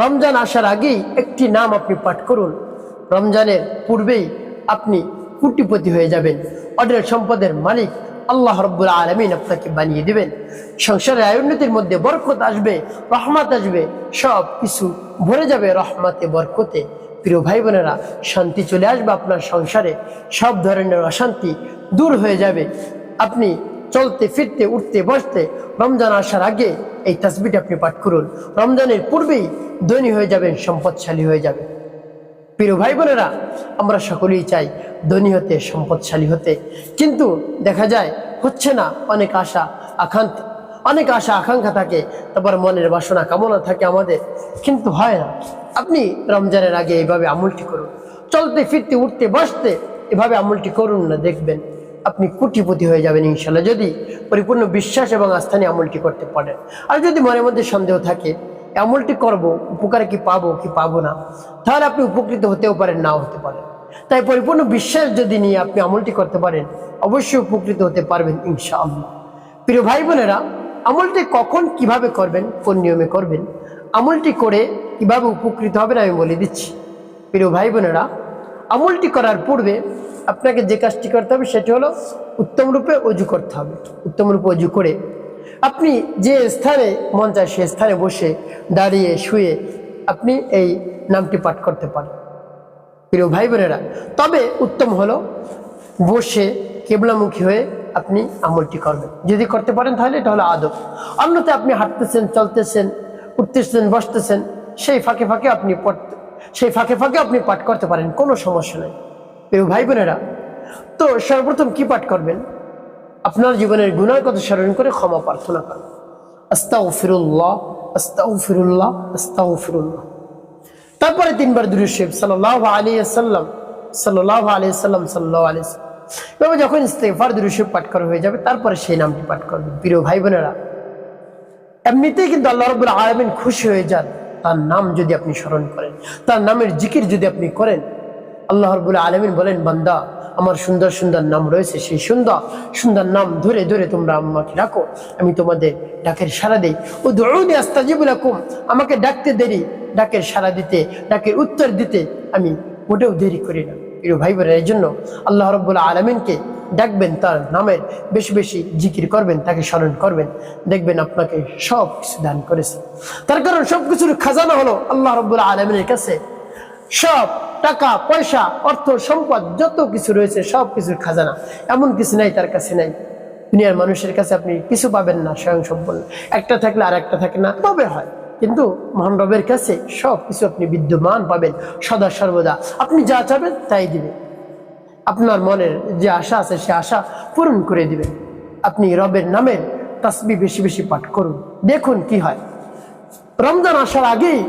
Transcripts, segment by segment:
রমজান আসার আগেই একটি নাম আপনি পাঠ করুন, রমজানের পূর্বেই আপনি কোটিপতি হয়ে যাবেন, অঢেল সম্পদের মালিক আল্লাহ রাব্বুল আলামিন আপনাকে বানিয়ে দিবেন। সংসারের আয়োন্নতির মধ্যে বরকত আসবে, রহমত আসবে, সব কিছু ভরে যাবে রহমতে বরকতে। প্রিয় ভাই বোনেরা, শান্তি চলে আসবে আপনার সংসারে, সব ধরনের অশান্তি দূর হয়ে যাবে। আপনি চলতে ফিরতে উঠতে বসতে রমজান আসার আগে এই তাসবিহটি আপনি পাঠ করুন, রমজানের পূর্বেই ধনী হয়ে যাবেন, সম্পদশালী হয়ে যাবেন। প্রিয় ভাই বোনেরা, আমরা সকলেই চাই ধনী হতে, সম্পদশালী হতে, কিন্তু দেখা যায় হচ্ছে না। অনেক আশা আকাঙ্ক্ষা থাকে, তারপর মনের বাসনা কামনা থাকে আমাদের, কিন্তু হয় না। আপনি রমজানের আগে এইভাবে আমলটি করুন, চলতে ফিরতে উঠতে বসতে এভাবে আমলটি করুন না, দেখবেন আপনি কোটিপতি হয়ে যাবেন ইনশাল্লাহ, যদি পরিপূর্ণ বিশ্বাস এবং আস্থা নিয়ে আমলটি করতে পারেন। আর যদি মনের মধ্যে সন্দেহ থাকে আমলটি করব, উপকার কি পাবো না, তাহলে আপনি উপকৃত হতেও পারেন, নাও হতে পারেন। তাই পরিপূর্ণ বিশ্বাস যদি নিয়ে আপনি আমলটি করতে পারেন, অবশ্যই উপকৃত হতে পারবেন ইনশাআল্লাহ। প্রিয় ভাই বোনেরা, আমলটি কখন কিভাবে করবেন, কোন নিয়মে করবেন, আমলটি করে কিভাবে উপকৃত হবেন আমি বলে দিচ্ছি। প্রিয় ভাই বোনেরা, আমলটি করার পূর্বে আপনাকে যে কাজটি করতে হবে সেটি হলো উত্তম রূপে অজু করতে হবে। উত্তম রূপে অজু করে আপনি যে স্থানে মন চায় সে স্থানে বসে, দাঁড়িয়ে, শুয়ে আপনি এই নামটি পাঠ করতে পারেন। প্রিয় ভাই বোনেরা, তবে উত্তম হলো বসে কেবলামুখী হয়ে আপনি আমলটি করবেন। যদি করতে পারেন তাহলে এটা হলো আদব। অন্যথায় আপনি হাঁটতেছেন, চলতেছেন, উঠতেছেন, বসতেছেন, সেই ফাঁকে ফাঁকে আপনি পাঠ করতে পারেন, কোনো সমস্যা নেই। প্রিয় ভাই বোনেরা, তো সর্বপ্রথম কি পাঠ করবেন? আপনার জীবনের গুনার কথা স্মরণ করে ক্ষমা প্রার্থনা করেন, আস্তাগফিরুল্লাহ আস্তাগফিরুল্লাহ আস্তাগফিরুল্লাহ। তারপরে 3 বার দুরূদ শরীফ সাল্লাল্লাহু আলাইহি ওয়াসাল্লাম সাল্লাল্লাহু আলাইহি ওয়াসাল্লাম সাল্লাল্লাহু আলাইহি ওয়াসাল্লাম। এভাবে যখন ইস্তেগফার দুরূদ শরীফ পাঠ করা হয়ে যাবে, তারপরে সেই নামটি পাঠ করবেন। প্রিয় ভাই বোনেরা, এমনিতেই কিন্তু আল্লাহ রাব্বুল আলামিন খুশি হয়ে যান তার নাম যদি আপনি স্মরণ করেন, তার নামের জিকির যদি আপনি করেন। আল্লাহ রাব্বুল আলামিন বলেন, বান্দা, আমার সুন্দর সুন্দর নাম রয়েছে, সেই সুন্দর সুন্দর নাম ধরে ধরে তোমরা আমাকে ডাকো, আমি তোমাদের ডাকের সাড়া দেই। উদউনি আস্তাজিব লাকুম, আমাকে ডাকতে দেরি, ডাকের সাড়া দিতে, ডাকের উত্তর দিতে আমি মোটেও দেরি করি না। প্রিয় ভাই বোনেরা, এই জন্য আল্লাহ রাব্বুল আলামিনকে ডাকবেন, তার নামের বেশি বেশি জিকির করবেন, তাকে স্মরণ করবেন, দেখবেন আপনাকে সব কিছু দান করেছে। তার কারণ সবকিছুর খাজানা হলো আল্লাহ রাব্বুল আলামিনের কাছে। সব টাকা পয়সা, অর্থ সম্পদ যত কিছু রয়েছে সব কিছুর খাজানা, এমন কিছু নাই তার কাছে নাই। দুনিয়ার মানুষের কাছে আপনি কিছু পাবেন না স্বয়ং সম্পূর্ণ, একটা থাকলে আর একটা থাকে না, তবে হয়। কিন্তু মহান রবের কাছে সব কিছু আপনি বিদ্যমান পাবেন সদা সর্বদা। আপনি যা চাবেন তাই দিবেন, আপনার মনের যে আশা আছে সে আশা পূরণ করে দিবেন। আপনি রবের নামের তাসবিহ বেশি বেশি পাঠ করুন, দেখুন কি হয়। রমজান আসার আগেই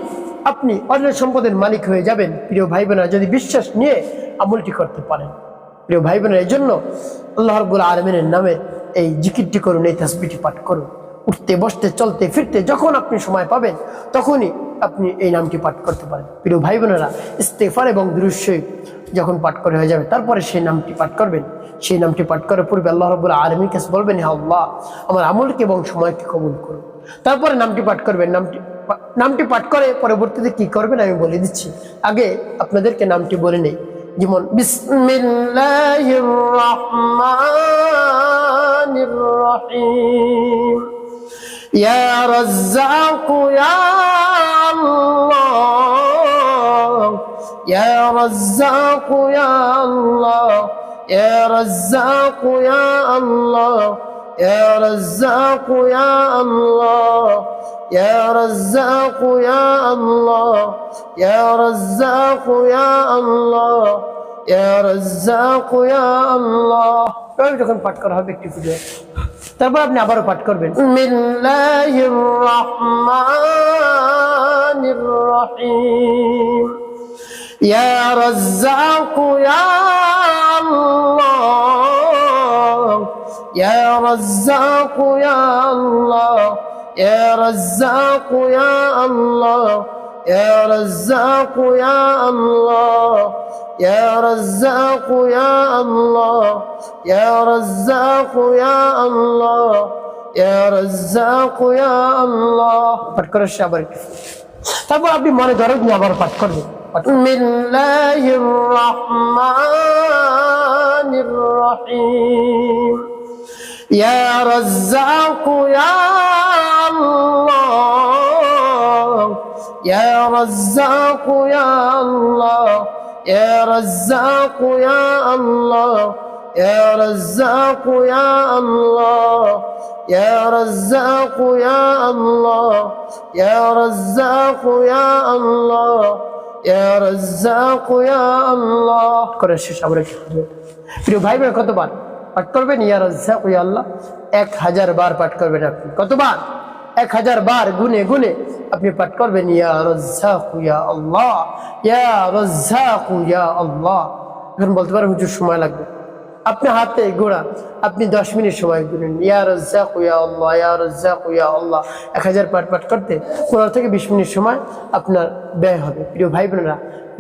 আপনি অঢেল সম্পদের মালিক হয়ে যাবেন। প্রিয় ভাই বোনেরা, যদি বিশ্বাস নিয়ে আমলটি করতে পারেন। প্রিয় ভাই বোনেরা, এই জন্য আল্লাহ রাব্বুল আলামিনের নামে এই জিকিরটি করুন, এই তাসবিহটি পাঠ করুন। উঠতে বসতে চলতে ফিরতে যখন আপনি সময় পাবেন তখনই আপনি এই নামটি পাঠ করতে পারেন। প্রিয় ভাই বোনেরা, ইস্তেগফার এবং দুরূদ শরীফ যখন পাঠ করে হয়ে যাবে, তারপরে সেই নামটি পাঠ করবেন। সেই নামটি পাঠ করার পূর্বে আল্লাহ রাব্বুল আলামিনের কাছে বলবেন, হে আল্লাহ, আমার আমলকে এবং সময়কে কবুল করুন। তারপরে নামটি পাঠ করবেন। নামটি পাঠ করে পরবর্তীতে কি করবেন আমি বলে দিচ্ছি। আগে আপনাদেরকে নামটি বলে নেই, যেমন বিসমিল্লাহির রহমানির রহিম, ইয়া রাজ্জাকু ইয়া আল্লাহ, ইয়া রাজ্জাকু ইয়া আল্লাহ, ইয়া রাজ্জাকু ইয়া আল্লাহ, ইয়া রাজ্জাকু ইয়া আল্লাহ, ইয়া রাজ্জাকু ইয়া আল্লাহ, ইয়া রাজ্জাকু ইয়া আল্লাহ, ইয়া রাজ্জাকু ইয়া আল্লাহ। যখন পাঠ করা হবে একটু ফিরে, তারপর আপনি আবারও পাঠ করবেন, বিসমিল্লাহির রহমানির রহিম, ইয়া রাজ্জাকু ইয়া আল্লাহ, ইয়া রাজ্জাকু ইয়া আল্লাহ, ইয়া রাজ্জাকু ইয়া আল্লাহ, ইয়া রাজ্জাকু ইয়া আল্লাহ, ইয়া রাজ্জাকু ইয়া আল্লাহ, ইয়া রাজ্জাকু ইয়া আল্লাহ, ইয়া রাজ্জাকু ইয়া আল্লাহ। পাঠ করার আবার তারপর আপনি মনে দরদ নিয়ে আবার পাঠ করবেন। বিসমিল্লাহির রহমানির রহিম। ইয়া রাজ্জাক ইয়া আল্লাহ, ইয়া রাজ্জাক ইয়া আল্লাহ, ইয়া রাজ্জাক ইয়া আল্লাহ, ইয়া রাজ্জাক ইয়া আল্লাহ, ইয়া রাজ্জাক ইয়া আল্লাহ, ইয়া রাজ্জাক ইয়া আল্লাহ, ইয়া রাজ্জাক ইয়া আল্লাহ করে শেষ আবার কি করবে? প্রিয় ভাই বোন, কতবার পাঠ করবেন ইয়া রাজ্জাক ইয়া আল্লাহ? 1000 বার পাঠ করবেন আপনি। কতবার? 1000 বার গুনে গুনে আপনি পাঠ করবেন ইয়া রাজ্জাক ইয়া আল্লাহ, ইয়া রাজ্জাক ইয়া আল্লাহ। এখন বলতে পারেন হুজুর সময় লাগবে। আপনি হাতে গোড়া আপনি 10 মিনিট সময় গুনেন ইয়া রাজ্জাক ইয়া আল্লাহ, ইয়া রাজ্জাক ইয়া আল্লাহ। 1000 পাঠ করতে 15 থেকে 20 মিনিট সময় আপনার ব্যয় হবে। প্রিয় ভাই বোনেরা,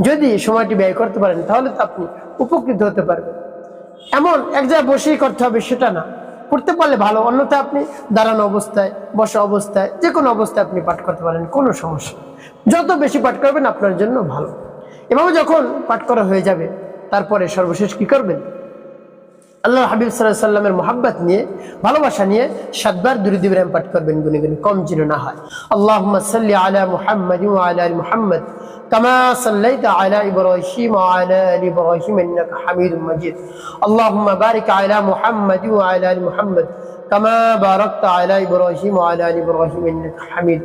যদি সময়টি ব্যয় করতে পারেন তাহলে তো আপনি উপকৃত হতে পারবেন। এমন এক জায়গায় বসেই করতে হবে সেটা না, করতে পারলে ভালো, অন্যথায় আপনি দাঁড়ানো অবস্থায়, বসা অবস্থায়, যে কোনো অবস্থায় আপনি পাঠ করতে পারেন, কোনো সমস্যা। যত বেশি পাঠ করবেন আপনার জন্য ভালো। এভাবে যখন পাঠ করা হয়ে যাবে তারপরে সর্বশেষ কি করবেন? আল্লাহ হাবিব সাল্লাল্লাহু আলাইহি ওয়াসাল্লামের মুহাব্বত নিয়ে, ভালোবাসা নিয়ে 7 বার দুরূদ ইব্রাহিম পাঠ করবেন গুনে গুনে, কম যেন না হয়। আল্লাহুম্মা সাল্লি আলা মুহাম্মাদ ওয়া আলা আলি মুহাম্মাদ কামা সাল্লাইতা আলা ইব্রাহিম ওয়া আলা আলি ইব্রাহিম ইন্নাকা হামিদুম মাজিদ। আল্লাহুম্মা বারিক আলা মুহাম্মাদ ওয়া আলা আলি মুহাম্মাদ কামা বারাকতা আলা ইব্রাহিম ওয়া আলা আলি ইব্রাহিম ইন্নাকা হামিদ।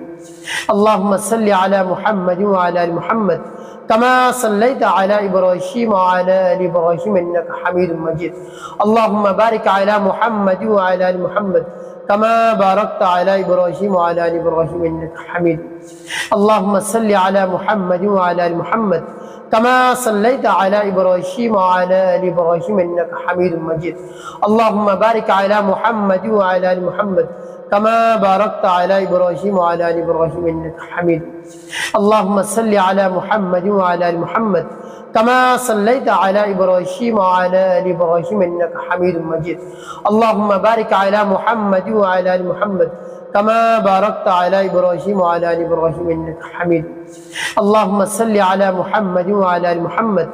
আল্লাহুম্মা সাল্লি আলা মুহাম্মাদ ওয়া আলা আলি মুহাম্মাদ كما صليت على إبراهيم وعلى آل إبراهيم إنك حميد مجيد. اللهم بارك على محمد وعلى آل محمد كما باركت على إبراهيم وعلى آل إبراهيم إنك حميد. اللهم صل على محمد وعلى آل محمد كما صليت على إبراهيم وعلى آل إبراهيم إنك حميد مجيد. اللهم بارك على محمد وعلى آل محمد كما باركت على إبراهيم وعلى آل إبراهيم إنك حميد. اللهم صل على محمد وعلى آل محمد كما صليت على إبراهيم وعلى آل إبراهيم إنك حميد مجيد. اللهم بارك على محمد وعلى آل محمد كما باركت على إبراهيم وعلى آل إبراهيم إنك حميد. اللهم صل على محمد وعلى آل محمد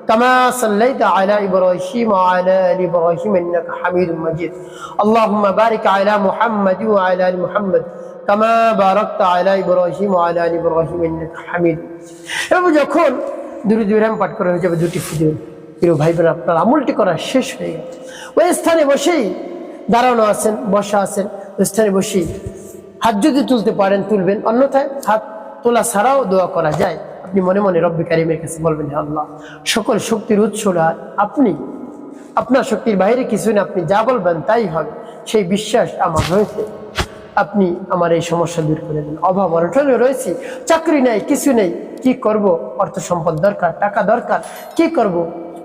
كما صليت على إبراهيم وعلى آل إبراهيم إنك حميد مجيد. اللهم بارك على محمد وعلى آل محمد كما باركت على إبراهيم وعلى آل إبراهيم إنك حميد. এবার যখন দুরূদ ইব্রাহিম পাঠ করা হয়ে যাবে, দুটি ফু দিবেন। প্রিয় ভাই বোন, আপনার আমলটি করা শেষ হয়ে গেছে। ওই স্থানে বসেই, দাঁড়ানো আছেন, বসা আছেন, ওই স্থানে বসেই হাত যদি তুলতে পারেন তুলবেন, অন্যথায় হাত তোলা ছাড়াও দোয়া করা যায়। আপনি মনে মনে রব্বে কারিমের কাছে বলবেন, হে আল্লাহ, সকল শক্তির উৎস আপনি, আপনার শক্তির বাইরে কিছু না, আপনি যা বলবেন তাই হবে, সেই বিশ্বাস আমার রয়েছে। আপনি আমার এই সমস্যা দূর করে দিন। অভাব অনটনে রয়েছি, চাকরি নেই, কিছু নেই, কি করব? অর্থ সম্পদ দরকার, টাকা দরকার, কি করব?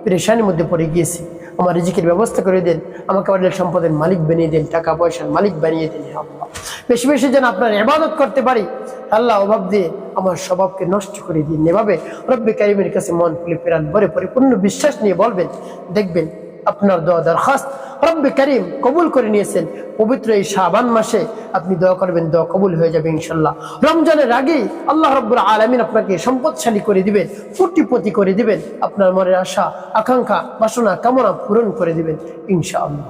পেরেশানির মধ্যে পড়ে গিয়েছি, আমার রিজিকের ব্যবস্থা করে দেন, আমাকে অনেক সম্পদের মালিক বানিয়ে দেন, টাকা পয়সার মালিক বানিয়ে দেন। হে আল্লাহ, বেশি বেশি যেন আপনার ইবাদত করতে পারি। আল্লাহ, অভাব দিয়ে আমার স্বভাবকে নষ্ট করে দিন। এভাবে রব্বে কারিমের কাছে মন খুলে প্রাণ ভরে পরিপূর্ণ বিশ্বাস নিয়ে বলবেন, দেখবেন আপনার দোয়া দরখাস্ত রব্বে কারিম কবুল করে নিয়েছেন। পবিত্র এই শাবান মাসে আপনি দোয়া করবেন, দোয়া কবুল হয়ে যাবে ইনশাল্লাহ। রমজানের আগেই আল্লাহ রাব্বুল আলামিন আপনাকে সম্পদশালী করে দিবেন, কোটিপতি করে দিবেন, আপনার মনের আশা, আকাঙ্ক্ষা, বাসনা, কামনা পূরণ করে দিবেন ইনশাআল্লাহ।